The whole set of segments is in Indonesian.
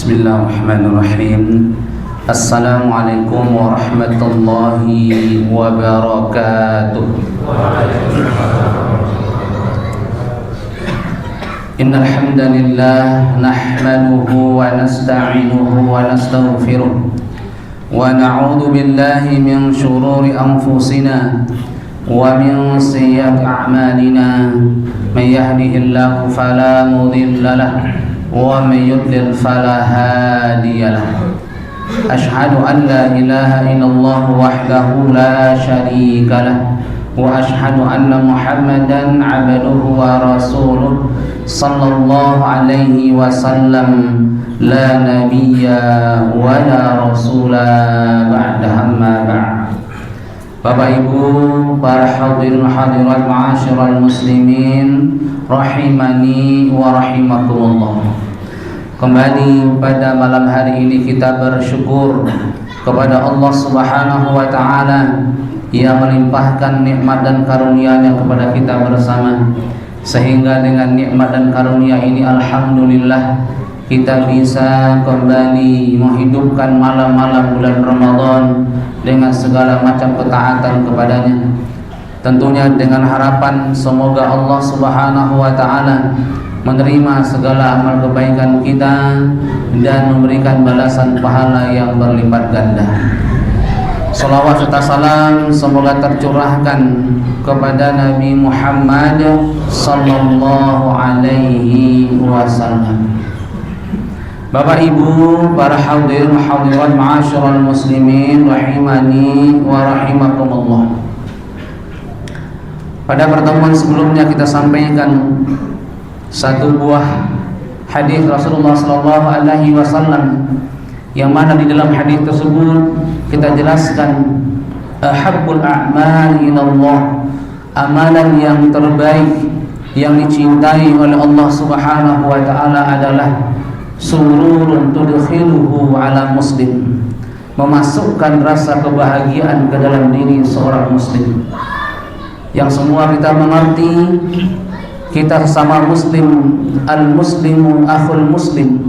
Bismillahirrahmanirrahim. Assalamualaikum warahmatullahi wabarakatuh. Innal hamdalillah nahmaduhu wa nasta'inuhu wa nastaghfiruh wa na'udzu billahi min shururi anfusina wa min sayyiati a'malina. May yahdihillahu fala mudilla lahu wa may yudlil fala hadiya lahu. Asyhadu an la ilaha illallah wahdahu la syarika lahu wa asyhadu anna Muhammadan abduhu wa rasuluh sallallahu alaihi wasallam la nabiyya wa la rasula ba'da amma ba'd. Bapak Ibu, para hadirin hadirat ma'asyiral muslimin rahimani wa rahimakumullah. Kembali pada malam hari ini kita bersyukur kepada Allah Subhanahu wa taala yang melimpahkan nikmat dan karunia-Nya kepada kita bersama, sehingga dengan nikmat dan karunia ini alhamdulillah kita bisa kembali menghidupkan malam-malam bulan Ramadan dengan segala macam ketaatan kepadanya. Tentunya dengan harapan semoga Allah Subhanahu wa taala menerima segala amal kebaikan kita dan memberikan balasan pahala yang berlipat ganda. Salawat serta salam semoga tercurahkan kepada Nabi Muhammad sallallahu alaihi wasallam. Bapak Ibu, para hadirin hadirat ma'asyiral muslimin rahimani wa rahimakumullah. Pada pertemuan sebelumnya kita sampaikan satu buah hadis Rasulullah sallallahu alaihi wasallam yang mana di dalam hadis tersebut kita jelaskan ahabbul a'mal ilallah, amalan yang terbaik yang dicintai oleh Allah Subhanahu wa taala adalah sururun tudkhiluhu ala muslim, memasukkan rasa kebahagiaan ke dalam diri seorang muslim. Yang semua kita mengerti, kita sesama muslim, al-muslimu akhul muslim,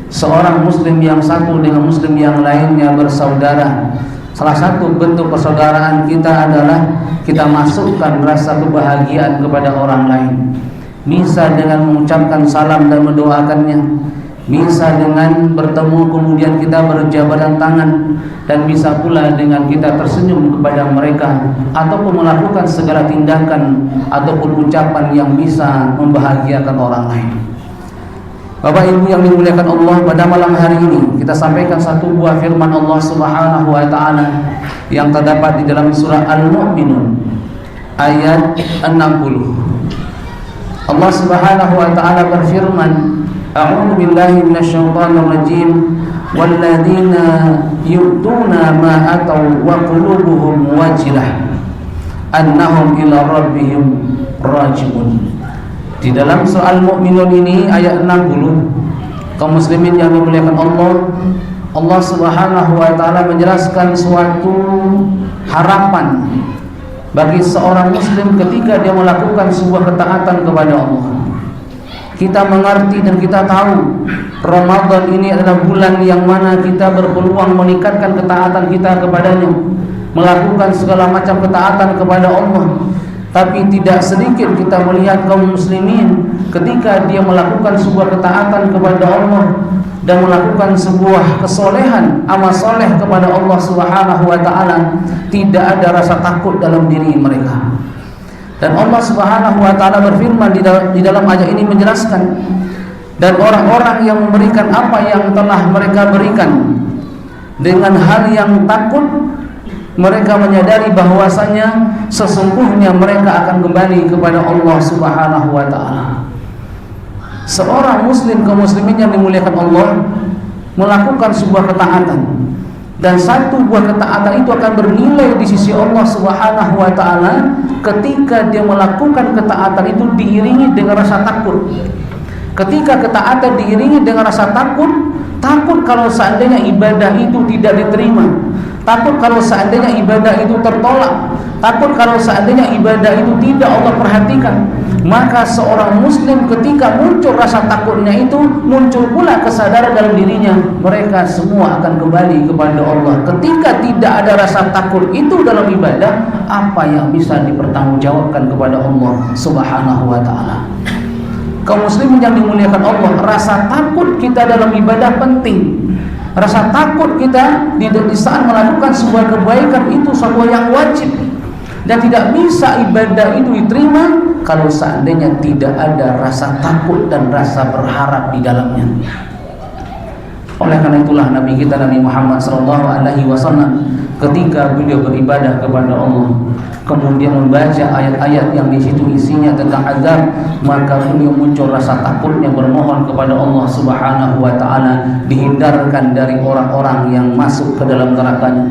seorang muslim yang satu dengan muslim yang lainnya bersaudara. Salah satu bentuk persaudaraan kita adalah kita masukkan rasa kebahagiaan kepada orang lain, bisa dengan mengucapkan salam dan mendoakannya, bisa dengan bertemu kemudian kita berjabatan tangan, dan bisa pula dengan kita tersenyum kepada mereka ataupun melakukan segala tindakan ataupun ucapan yang bisa membahagiakan orang lain. Bapak Ibu yang dimuliakan Allah, pada malam hari ini kita sampaikan satu buah firman Allah Subhanahu wa taala yang terdapat di dalam surah Al-Mu'minun ayat 60. Allah Subhanahu wa taala berfirman, A'udzu billahi minasyaitonir rajim. Walladzina yu'tuna ma ataw wa qulubuhum wajilah annahum ila rabbihim raji'un. Di dalam surah Al-Mu'minun ini ayat 60, kaum muslimin yang dimuliakan Allah, Allah Subhanahu wa taala menjelaskan suatu harapan bagi seorang muslim ketika dia melakukan sebuah ketaatan kepada Allah. Kita mengerti dan kita tahu Ramadan ini adalah bulan yang mana kita berpeluang meningkatkan ketaatan kita kepadanya, melakukan segala macam ketaatan kepada Allah. Tapi tidak sedikit kita melihat kaum muslimin ketika dia melakukan sebuah ketaatan kepada Allah dan melakukan sebuah kesolehan, amal soleh kepada Allah Subhanahu wa taala, tidak ada rasa takut dalam diri mereka. Dan Allah Subhanahu wa taala berfirman di dalam ayat ini menjelaskan, dan orang-orang yang memberikan apa yang telah mereka berikan dengan hal yang takut, mereka menyadari bahwasanya sesungguhnya mereka akan kembali kepada Allah Subhanahu wa taala. Seorang muslim, kaum muslimin yang dimuliakan Allah, melakukan sebuah ketaatan, dan satu buah ketaatan itu akan bernilai di sisi Allah Subhanahu wa taala ketika dia melakukan ketaatan itu diiringi dengan rasa takut. Ketika ketaatan diiringi dengan rasa takut, takut kalau seandainya ibadah itu tidak diterima, takut kalau seandainya ibadah itu tertolak, Takut kalau seandainya ibadah itu tidak Allah perhatikan. Maka seorang muslim ketika muncul rasa takutnya itu, muncul pula kesadaran dalam dirinya, mereka semua akan kembali kepada Allah. Ketika tidak ada rasa takut itu dalam ibadah, apa yang bisa dipertanggungjawabkan kepada Allah Subhanahu wa ta'ala? Kaum muslimin yang dimuliakan Allah, rasa takut kita dalam ibadah penting. Rasa takut kita di saat melakukan sebuah kebaikan itu sesuatu yang wajib. Dan tidak bisa ibadah itu diterima kalau seandainya tidak ada rasa takut dan rasa berharap di dalamnya. Oleh karena itulah Nabi kita Nabi Muhammad SAW ketika beliau beribadah kepada Allah, kemudian membaca ayat-ayat yang di situ isinya tentang azab, maka beliau muncul rasa takutnya, bermohon kepada Allah Subhanahu wa ta'ala dihindarkan dari orang-orang yang masuk ke dalam nerakanya.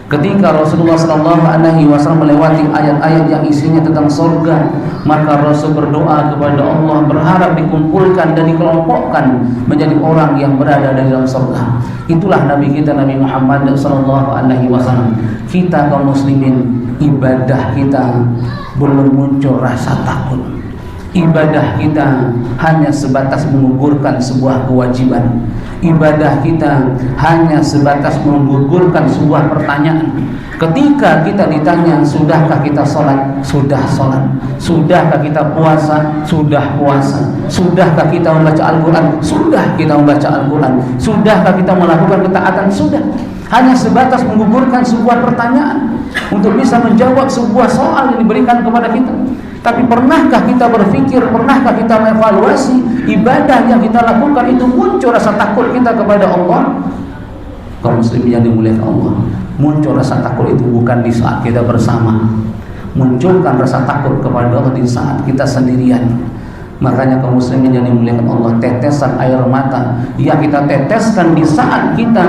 Ketika Rasulullah SAW melewati ayat-ayat yang isinya tentang surga, maka Rasul berdoa kepada Allah, berharap dikumpulkan dan dikelompokkan menjadi orang yang berada di dalam surga. Itulah Nabi kita Nabi Muhammad SAW. Kita kaum muslimin, ibadah kita belum muncul rasa takut. Ibadah kita hanya sebatas menggugurkan sebuah kewajiban. Ibadah kita hanya sebatas menggugurkan sebuah pertanyaan. Ketika kita ditanya, sudahkah kita sholat? Sudah sholat. Sudahkah kita puasa? Sudah puasa. Sudahkah kita membaca Al-Quran? Sudah kita membaca Al-Quran. Sudahkah kita melakukan ketaatan? Sudah. Hanya sebatas menggugurkan sebuah pertanyaan untuk bisa menjawab sebuah soal yang diberikan kepada kita. Tapi pernahkah kita berpikir, pernahkah kita mengevaluasi ibadah yang kita lakukan itu muncul rasa takut kita kepada Allah? Kaum muslimin yang dimuliakan Allah, muncul rasa takut itu bukan di saat kita bersama. Munculkan rasa takut kepada Allah di saat kita sendirian. Makanya kaum muslimin yang dimuliakan Allah, tetesan air mata yang kita teteskan di saat kita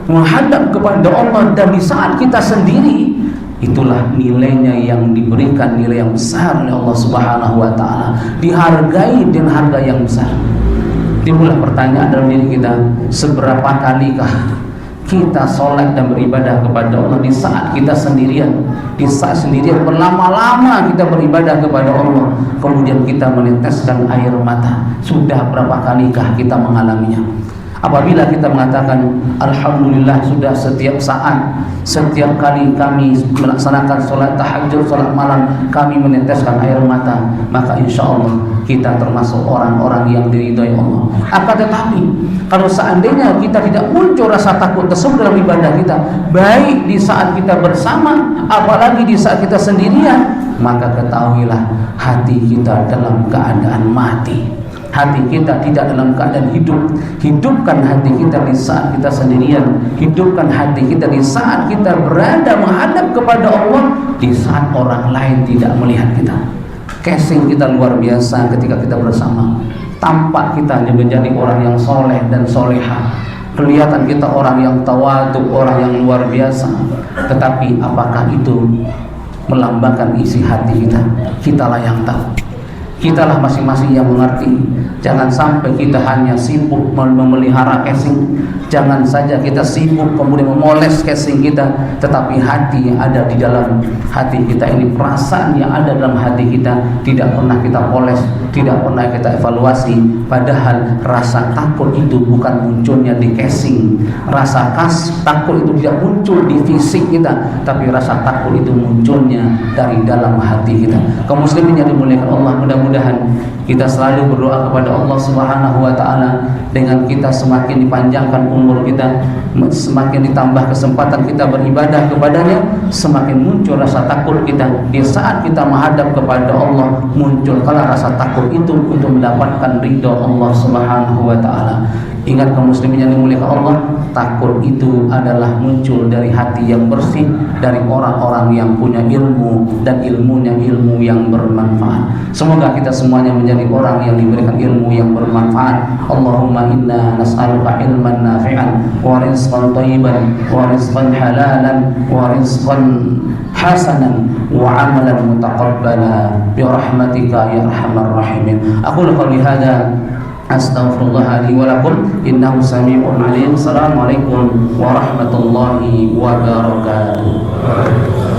menghadap kepada Allah dan di saat kita sendiri, itulah nilainya yang diberikan, nilai yang besar oleh Allah Subhanahu wa ta'ala, dihargai dengan harga yang besar. Timbullah pertanyaan dalam diri kita, seberapa kalikah kita sholat dan beribadah kepada Allah di saat kita sendirian, di saat sendirian berlama-lama kita beribadah kepada Allah, kemudian kita meneteskan air mata. Sudah berapa kalikah kita mengalaminya? Apabila kita mengatakan alhamdulillah, sudah setiap saat, setiap kali kami melaksanakan sholat tahajud, sholat malam, kami meneteskan air mata, maka insya Allah kita termasuk orang-orang yang diridhai Allah. Akan tetapi kalau seandainya kita tidak muncul rasa takut tersebut dalam ibadah kita, baik di saat kita bersama, apalagi di saat kita sendirian, maka ketahuilah hati kita dalam keadaan mati. Hati kita tidak dalam keadaan hidup. Hidupkan hati kita di saat kita sendirian. Hidupkan hati kita di saat kita berada menghadap kepada Allah, di saat orang lain tidak melihat kita. Casing kita luar biasa ketika kita bersama. Tampak kita menjadi orang yang soleh dan soleha. Kelihatan kita orang yang tawadhu, orang yang luar biasa. Tetapi apakah itu melambangkan isi hati kita? Kitalah yang tahu. Kitalah masing-masing yang mengerti. Jangan sampai kita hanya sibuk memelihara casing. Jangan saja kita sibuk kemudian memoles casing kita, tetapi hati yang ada di dalam hati kita ini, perasaan yang ada dalam hati kita tidak pernah kita poles, tidak pernah kita evaluasi. Padahal rasa takut itu bukan munculnya di casing. Rasa takut itu tidak muncul di fisik kita, tapi rasa takut itu munculnya dari dalam hati kita. Kaum muslimin yang dimuliakan Allah, mudah-mudahan kita selalu berdoa kepada Allah Subhanahu wa ta'ala, dengan kita semakin dipanjangkan umur kita, semakin ditambah kesempatan kita beribadah kepadanya, semakin muncul rasa takut kita. Di saat kita menghadap kepada Allah, munculkanlah rasa takut itu untuk mendapatkan ridha Allah Subhanahu wa ta'ala. Ingat kaum muslimin yang dimuliakan Allah, takut itu adalah muncul dari hati yang bersih, dari orang-orang yang punya ilmu, dan ilmunya ilmu yang bermanfaat. Semoga kita semuanya menjadi orang yang diberikan ilmu yang bermanfaat. Allahumma inna nas'aluka ilman nafi'an wa rizqan thayyiban wa rizqan halalan wa rizqan hasanan wa amalan mutaqabbala bi rahmatika ya arhamar rahimin. Aqulu qawli hadza astaghfirullah li wa lakum innahu samii'un 'aliim. Assalamualaikum warahmatullahi wabarakatuh.